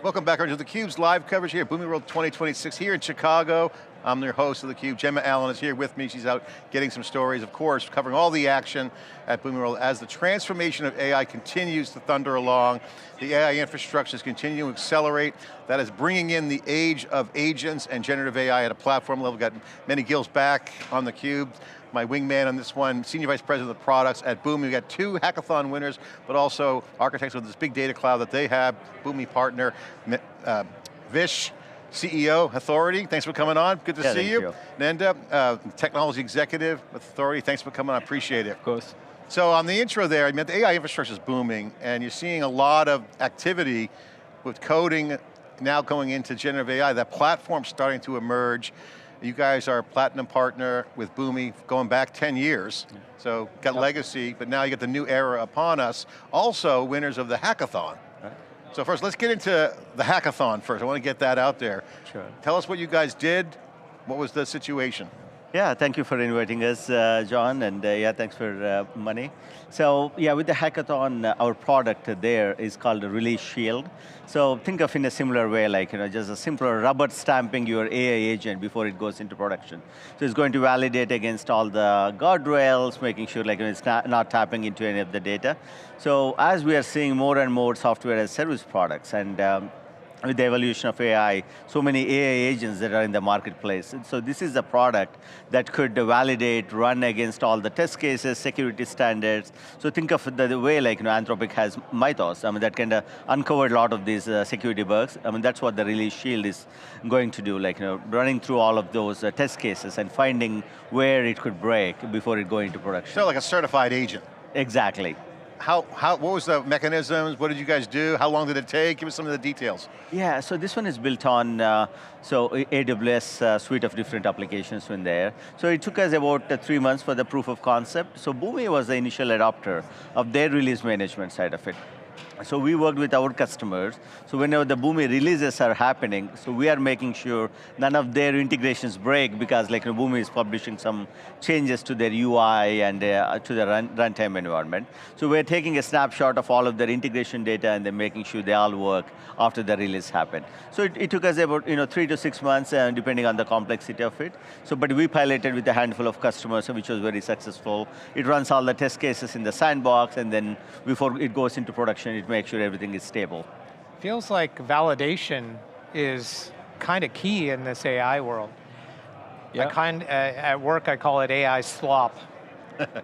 Welcome back to theCUBE's live coverage here at Boomi World 2026 here in Chicago. I'm your host of theCUBE. Gemma Allen is here with me. She's out getting some stories, of course, covering all the action at Boomi World as the transformation of AI continues to thunder along. The AI infrastructure is continuing to accelerate. That is bringing in the age of agents and generative AI at a platform level. We've got Mani Gill's back on theCUBE. My wingman on this one, Senior Vice President of Products at Boomi. We got two hackathon winners, but also architects of this big data cloud that they have, Boomi partner, Vish, CEO, Hathority, thanks for coming on, good to see you. Nanda, Technology Executive with Hathority, thanks for coming on, appreciate it. Of course. So on the intro there, I mean, the AI infrastructure is booming, and you're seeing a lot of activity with coding now going into generative AI. That platform's starting to emerge. You guys are a platinum partner with Boomi going back 10 years. So got legacy, but now you get the new era upon us. Also winners of the hackathon. Right. So first, let's get into the hackathon first. I want to get that out there. Sure. Tell us what you guys did. What was the situation? Yeah, thank you for inviting us, John, and yeah, thanks for Mani. So yeah, with the hackathon, our product there is called ReleaseShield. So think of in a similar way, like just a simpler rubber stamping your AI agent before it goes into production. So it's going to validate against all the guardrails, making sure like it's not tapping into any of the data. So as we are seeing more and more software as service products, and with the evolution of AI, so many AI agents that are in the marketplace. So this is a product that could validate, run against all the test cases, security standards. So think of the way like Anthropic has Mythos. I mean, that kind of uncovered a lot of these security bugs. I mean, that's what the ReleaseShield is going to do, like running through all of those test cases and finding where it could break before it going into production. So like a certified agent. Exactly. What was the mechanisms? What did you guys do? How long did it take? Give us some of the details. Yeah, so this one is built on AWS suite of different applications in there. So it took us about 3 months for the proof of concept. So Boomi was the initial adopter of their release management side of it. So we worked with our customers. So whenever the Boomi releases are happening, so we are making sure none of their integrations break because like Boomi is publishing some changes to their UI and to the runtime environment. So we're taking a snapshot of all of their integration data and then making sure they all work after the release happened. So it took us about 3 to 6 months depending on the complexity of it. So but we piloted with a handful of customers which was very successful. It runs all the test cases in the sandbox and then before it goes into production, it makes sure everything is stable. Feels like validation is kind of key in this AI world. Yeah. At work I call it AI slop,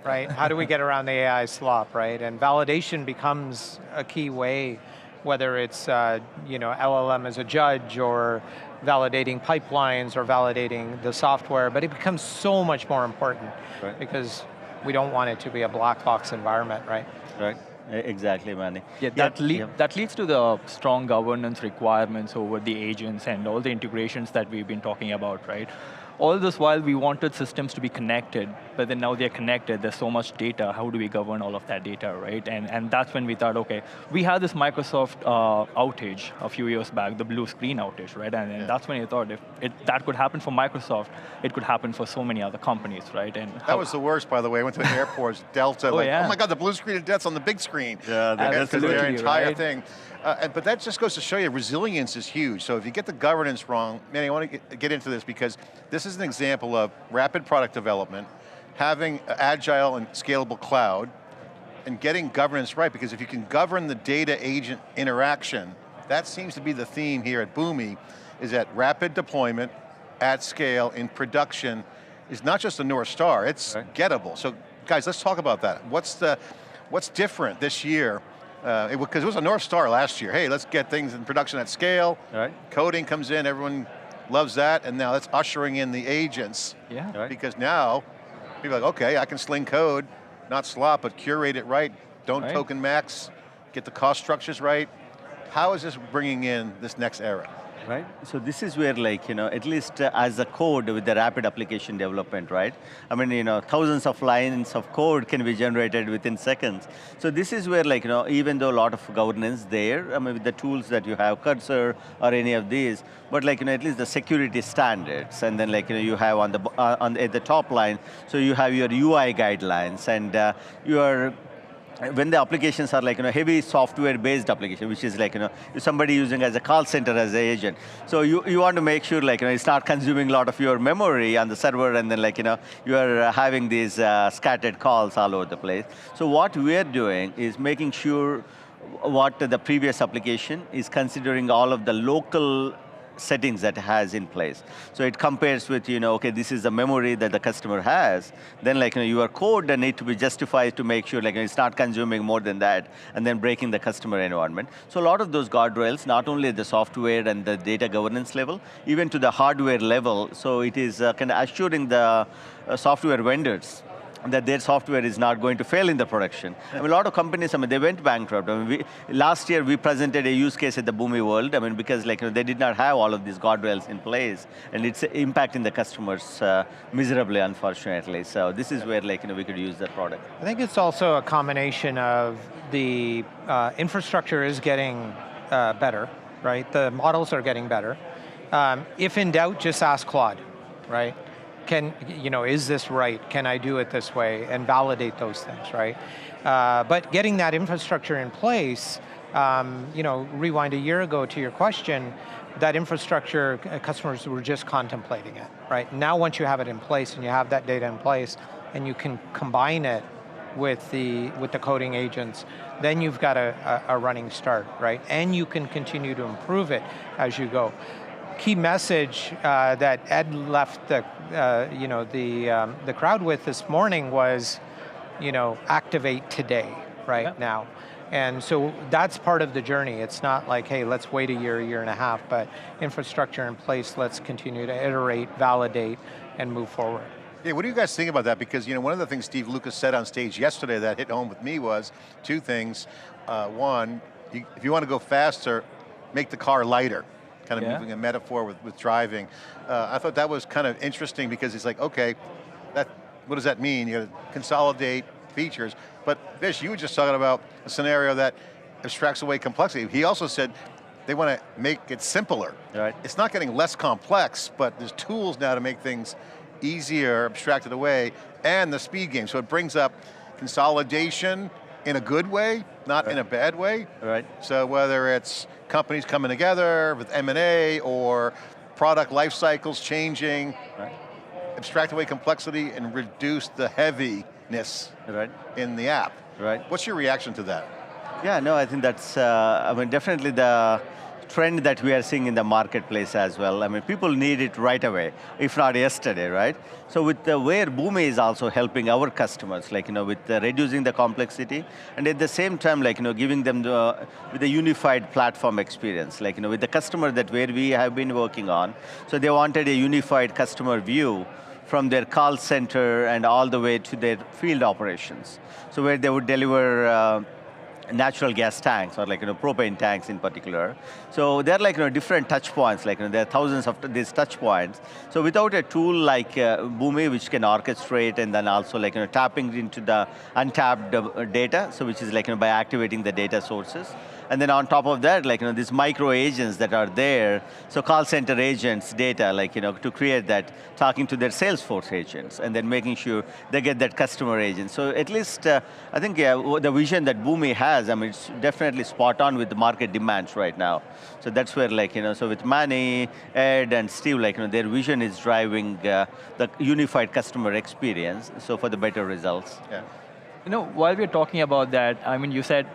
right? How do we get around the AI slop, right? And validation becomes a key way, whether it's LLM as a judge or validating pipelines or validating the software, but it becomes so much more important because we don't want it to be a black box environment, right? Right. Exactly, Mani. Yeah, that leads to the strong governance requirements over the agents and all the integrations that we've been talking about, right? All this while we wanted systems to be connected, but then now they're connected, there's so much data, how do we govern all of that data, right? And that's when we thought, okay, we had this Microsoft outage a few years back, the blue screen outage, right? And that's when you thought if that could happen for Microsoft, it could happen for so many other companies, right? And that was the worst, by the way. I went to an airport, Delta, oh my God, the blue screen of death's on the big screen. Yeah, that's their entire right? thing. But that just goes to show you resilience is huge. So if you get the governance wrong, Manny, I want to get into this because this is an example of rapid product development, having agile and scalable cloud, and getting governance right, because if you can govern the data agent interaction, that seems to be the theme here at Boomi, is that rapid deployment at scale in production is not just a North Star, it's gettable. So guys, let's talk about that. What's different this year? Because it was a North Star last year. Hey, let's get things in production at scale. Coding comes in, everyone loves that, and now that's ushering in the agents. Yeah. Because now, people are like, okay, I can sling code, not slop, but curate it right. Don't token max, get the cost structures right. How is this bringing in this next era? Right, so this is where like, at least as a code with the rapid application development, right? I mean, thousands of lines of code can be generated within seconds. So this is where like, even though a lot of governance there, I mean, with the tools that you have, Cursor or any of these, but like, at least the security standards, and then like, you have at the top line, so you have your UI guidelines, and your when the applications are like heavy software-based application, which is like somebody using as a call center as an agent. So you want to make sure like it's not consuming a lot of your memory on the server, and then like you are having these scattered calls all over the place. So what we are doing is making sure what the previous application is considering all of the local settings that it has in place. So it compares with, okay, this is the memory that the customer has, then like your code need to be justified to make sure like it's not consuming more than that, and then breaking the customer environment. So a lot of those guardrails, not only at the software and the data governance level, even to the hardware level, so it is kind of assuring the software vendors that their software is not going to fail in the production. I mean, a lot of companies, they went bankrupt. I mean, last year we presented a use case at the Boomi World, because like they did not have all of these guardrails in place, and it's impacting the customers miserably, unfortunately. So this is where like we could use that product. I think it's also a combination of the infrastructure is getting better, right? The models are getting better. If in doubt, just ask Claude, right? Is this right? Can I do it this way? And validate those things, right? But getting that infrastructure in place, rewind a year ago to your question, that infrastructure, customers were just contemplating it, right? Now once you have it in place and you have that data in place and you can combine it with the coding agents, then you've got a running start, right? And you can continue to improve it as you go. Key message that Ed left the crowd with this morning was, activate today, right now. And so that's part of the journey. It's not like, hey, let's wait a year and a half, but infrastructure in place, let's continue to iterate, validate, and move forward. Yeah, what do you guys think about that? Because one of the things Steve Lucas said on stage yesterday that hit home with me was two things. One, if you want to go faster, make the car lighter. Kind of moving a metaphor with driving. I thought that was kind of interesting because it's like, okay, what does that mean? You got to consolidate features. But Vish, you were just talking about a scenario that abstracts away complexity. He also said they want to make it simpler. Right. It's not getting less complex, but there's tools now to make things easier, abstracted away, and the speed game. So it brings up consolidation in a good way, not in a bad way. Right. So whether it's companies coming together with M&A or product life cycles changing, abstract away complexity and reduce the heaviness in the app. Right. What's your reaction to that? Yeah, no, I think that's, definitely the trend that we are seeing in the marketplace as well. People need it right away, if not yesterday, right? So with where Boomi is also helping our customers, with reducing the complexity, and at the same time, giving them with a unified platform experience, with the customer that where we have been working on. So they wanted a unified customer view from their call center and all the way to their field operations. So where they would deliver natural gas tanks or propane tanks in particular. So they're different touch points, there are thousands of these touch points. So without a tool like Boomi, which can orchestrate and then also tapping into the untapped data, so which is by activating the data sources. And then on top of that, these micro agents that are there, so call center agents data, to create that, talking to their Salesforce agents, and then making sure they get that customer agent. So at least, I think the vision that Boomi has, it's definitely spot on with the market demands right now. So that's where, so with Mani, Ed, and Steve, their vision is driving the unified customer experience, so for the better results. Yeah. While we're talking about that, you said,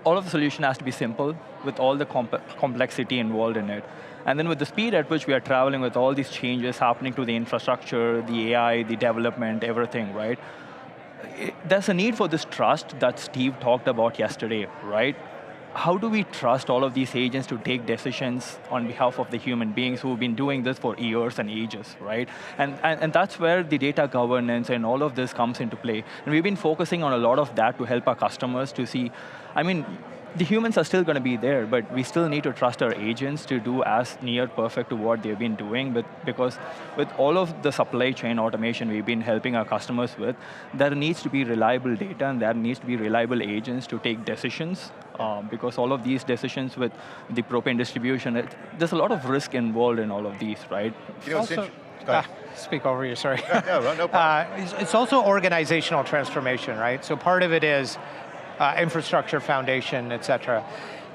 all of the solution has to be simple with all the complexity involved in it. And then with the speed at which we are traveling with all these changes happening to the infrastructure, the AI, the development, everything, right? There's a need for this trust that Steve talked about yesterday, right? How do we trust all of these agents to take decisions on behalf of the human beings who've been doing this for years and ages, right? And that's where the data governance and all of this comes into play. And we've been focusing on a lot of that to help our customers to see, the humans are still going to be there, but we still need to trust our agents to do as near perfect to what they've been doing, because with all of the supply chain automation we've been helping our customers with, there needs to be reliable data and there needs to be reliable agents to take decisions, because all of these decisions with the propane distribution, there's a lot of risk involved in all of these, right? Go ahead. Speak over you, sorry. No problem. It's also organizational transformation, right? So part of it is infrastructure, foundation, et cetera.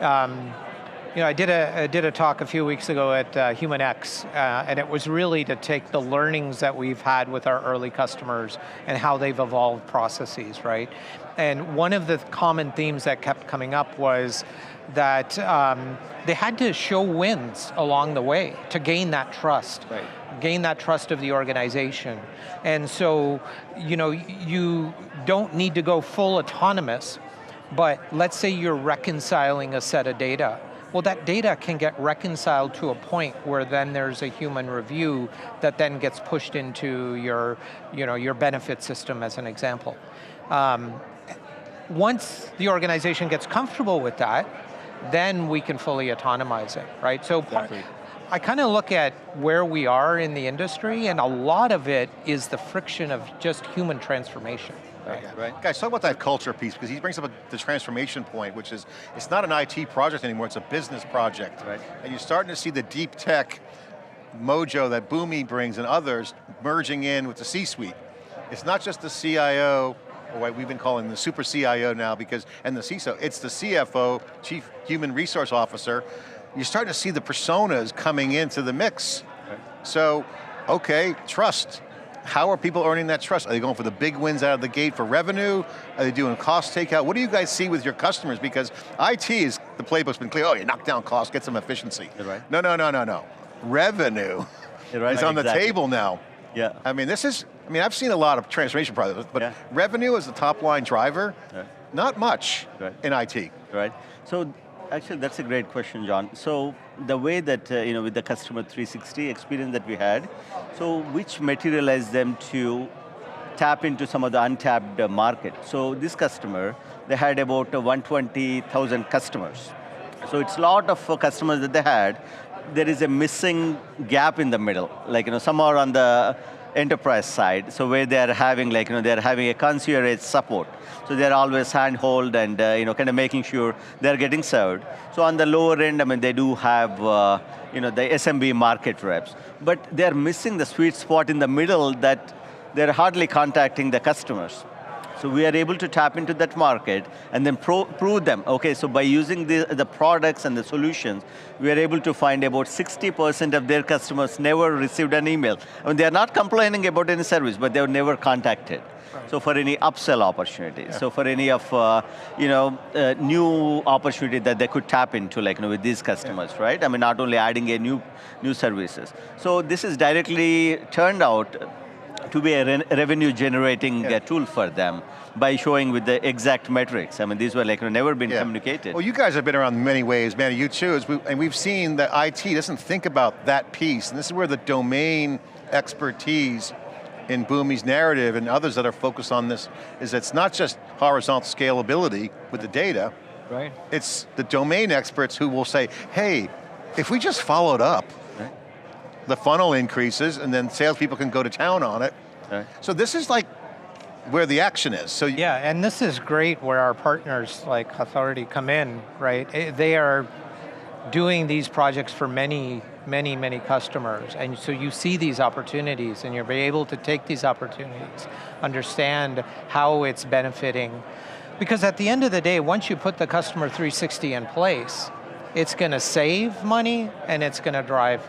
I did a talk a few weeks ago at HumanX, and it was really to take the learnings that we've had with our early customers and how they've evolved processes, right? And one of the common themes that kept coming up was that they had to show wins along the way to gain that trust. Right. Gain that trust of the organization. And so, you don't need to go full autonomous, but let's say you're reconciling a set of data. Well, that data can get reconciled to a point where then there's a human review that then gets pushed into your benefit system, as an example. Once the organization gets comfortable with that, then we can fully autonomize it, right? So Exactly. I kind of look at where we are in the industry, and a lot of it is the friction of just human transformation. Right. Guys, talk about that culture piece, because he brings up the transformation point, which is, it's not an IT project anymore, it's a business project. Right. And you're starting to see the deep tech mojo that Boomi brings and others merging in with the C-suite. It's not just the CIO, or what we've been calling the super CIO now, and the CISO, it's the CFO, Chief Human Resource Officer. You're starting to see the personas coming into the mix. Right. So, okay, trust. How are people earning that trust? Are they going for the big wins out of the gate for revenue? Are they doing cost takeout? What do you guys see with your customers? Because IT is, the playbook's been clear, you knock down costs, get some efficiency. You're right. No. Revenue is on the table now. Yeah. I mean, I've seen a lot of transformation projects, but revenue as the top line driver, not much in IT. Right, so actually that's a great question, John. So the way that, with the customer 360 experience that we had, so which materialized them to tap into some of the untapped market. So this customer, they had about 120,000 customers. So it's a lot of customers that they had. There is a missing gap in the middle. Like, some are on the enterprise side, so where they're having they're having a concierge support. So they're always handhold and kind of making sure they're getting served. So on the lower end, they do have the SMB market reps, but they're missing the sweet spot in the middle that they're hardly contacting the customers. So we are able to tap into that market and then prove them. Okay, so by using the products and the solutions, we are able to find about 60% of their customers never received an email. They're not complaining about any service, but they were never contacted. Right. So for any upsell opportunities, so for any of new opportunity that they could tap into, with these customers, right? Not only adding a new services. So this is directly turned out to be a revenue generating tool for them by showing with the exact metrics. These were never been communicated. Well, you guys have been around in many ways, Manny, you too, and we've seen that IT doesn't think about that piece, and this is where the domain expertise in Boomi's narrative and others that are focused on this is it's not just horizontal scalability with the data, right? It's the domain experts who will say, hey, if we just followed up, the funnel increases, and then salespeople can go to town on it. Right. So this is where the action is. So yeah, and this is great where our partners like Hathority come in, right? They are doing these projects for many customers, and so you see these opportunities, and you're able to take these opportunities, understand how it's benefiting. Because at the end of the day, once you put the customer 360 in place, it's going to save money, and it's going to drive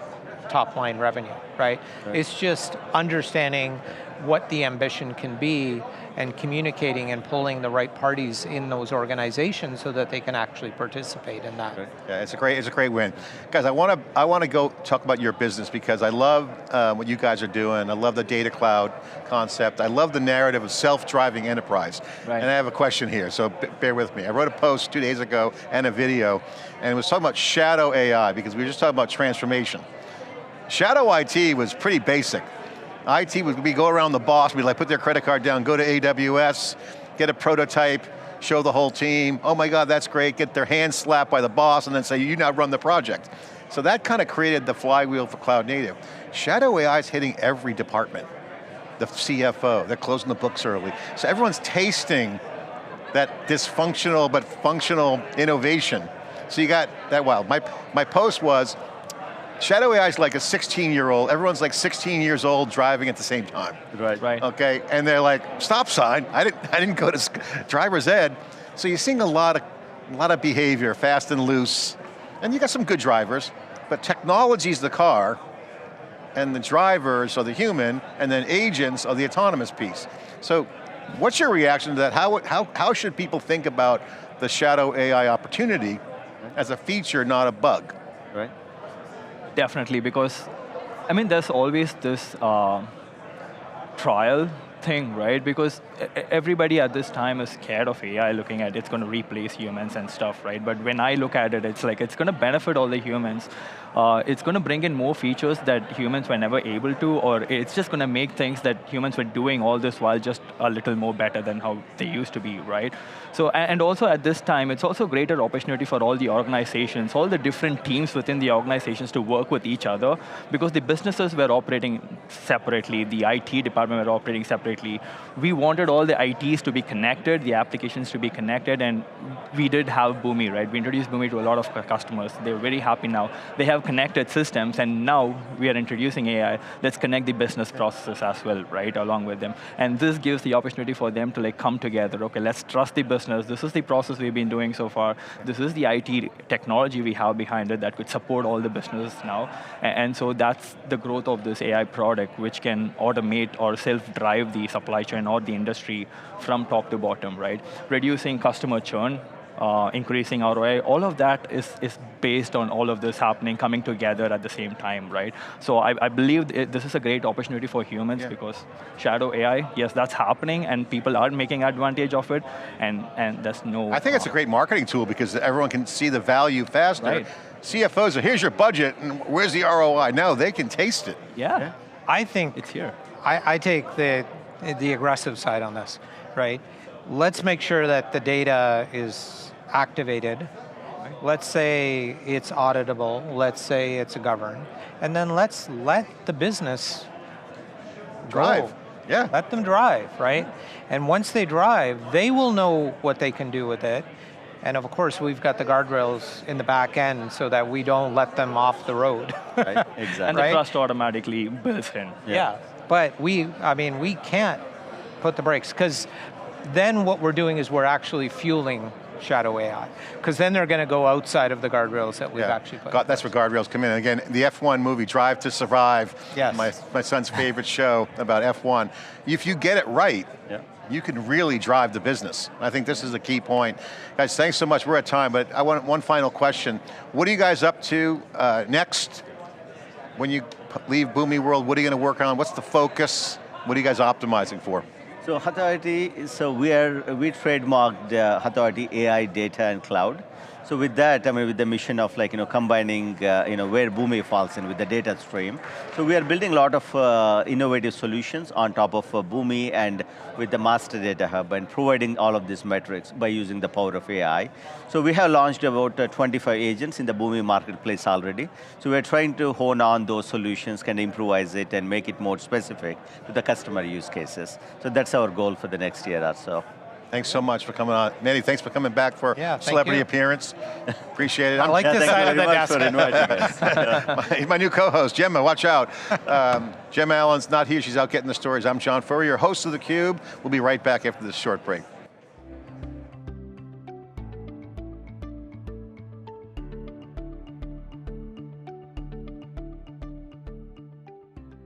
top line revenue, right? It's just understanding what the ambition can be and communicating and pulling the right parties in those organizations so that they can actually participate in that. Yeah, it's a great win. Guys, I want to go talk about your business because I love what you guys are doing. I love the data cloud concept. I love the narrative of self-driving enterprise. Right. And I have a question here, so bear with me. I wrote a post 2 days ago and a video, and it was talking about shadow AI because we were just talking about transformation. Shadow IT was pretty basic. IT would be go around the boss, be like put their credit card down, go to AWS, get a prototype, show the whole team, oh my God, that's great, get their hands slapped by the boss and then say, you now run the project. So that kind of created the flywheel for cloud native. Shadow AI is hitting every department. The CFO, they're closing the books early. So everyone's tasting that dysfunctional but functional innovation. So you got that wild. My post was, Shadow AI is like a 16-year-old, everyone's like 16 years old driving at the same time. Right. Right. Okay, and they're like, stop sign, I didn't go to driver's ed. So you're seeing a lot of behavior, fast and loose, and you got some good drivers, but technology's the car, and the drivers are the human, and then agents are the autonomous piece. So what's your reaction to that? How should people think about the shadow AI opportunity as a feature, not a bug? Right. Definitely, because I mean, there's always this trial thing, right? Because everybody at this time is scared of AI, looking at it's going to replace humans and stuff, right? But when I look at it, it's like it's going to benefit all the humans. It's going to bring in more features that humans were never able to, or it's just going to make things that humans were doing all this while just a little more better than how they used to be, right? So, and also at this time, it's also a greater opportunity for all the organizations, all the different teams within the organizations to work with each other, because the businesses were operating separately, the IT department were operating separately. We wanted all the ITs to be connected, the applications to be connected, and we did have Boomi, right? We introduced Boomi to a lot of customers. They're very happy now. They have connected systems, and now we are introducing AI. Let's connect the business processes as well, right, along with them. And this gives the opportunity for them to like come together. Okay, let's trust the business. This is the process we've been doing so far. This is the IT technology we have behind it that could support all the businesses now. And so that's the growth of this AI product, which can automate or self-drive the supply chain or the industry from top to bottom, right? Reducing customer churn, increasing ROI, all of that is based on all of this happening, coming together at the same time, right? So I believe this is a great opportunity for humans because shadow AI, yes, that's happening and people are making advantage of it, and there's no... I think it's a great marketing tool because everyone can see the value faster. Right. CFOs are, here's your budget, and where's the ROI? No, they can taste it. Yeah. I think It's here. I take the aggressive side on this, right? Let's make sure that the data is activated. Let's say it's auditable. Let's say it's governed. And then let's let the business Drive. go. Yeah. Let them drive, right? And once they drive, they will know what they can do with it. And of course, we've got the guardrails in the back end so that we don't let them off the road. Right, exactly. And the trust automatically builds in. Yeah, but we can't put the brakes, because then what we're doing is we're actually fueling shadow AI, because then they're going to go outside of the guardrails that we've actually put. That's where guardrails come in. And again, the F1 movie, Drive to Survive, Yes. my son's favorite show about F1. If you get it right, you can really drive the business. I think this is a key point. Guys, thanks so much, we're at time, but I want one final question. What are you guys up to next? When you leave Boomi World, what are you going to work on? What's the focus? What are you guys optimizing for? So Hathority, we trademarked Hathority AI, data, and cloud. So with that, I mean, with the mission of combining, where Boomi falls in with the data stream. So we are building a lot of innovative solutions on top of Boomi and with the master data hub and providing all of these metrics by using the power of AI. So we have launched about 25 agents in the Boomi marketplace already. So we're trying to hone on those solutions, kind of improvise it and make it more specific to the customer use cases. So that's our goal for the next year or so. Thanks so much for coming on. Manny, thanks for coming back for celebrity appearance. Appreciate it. I like this side of the desk. For inviting us. my new co-host, Gemma, watch out. Gemma Allen's not here, she's out getting the stories. I'm John Furrier, host of theCUBE. We'll be right back after this short break.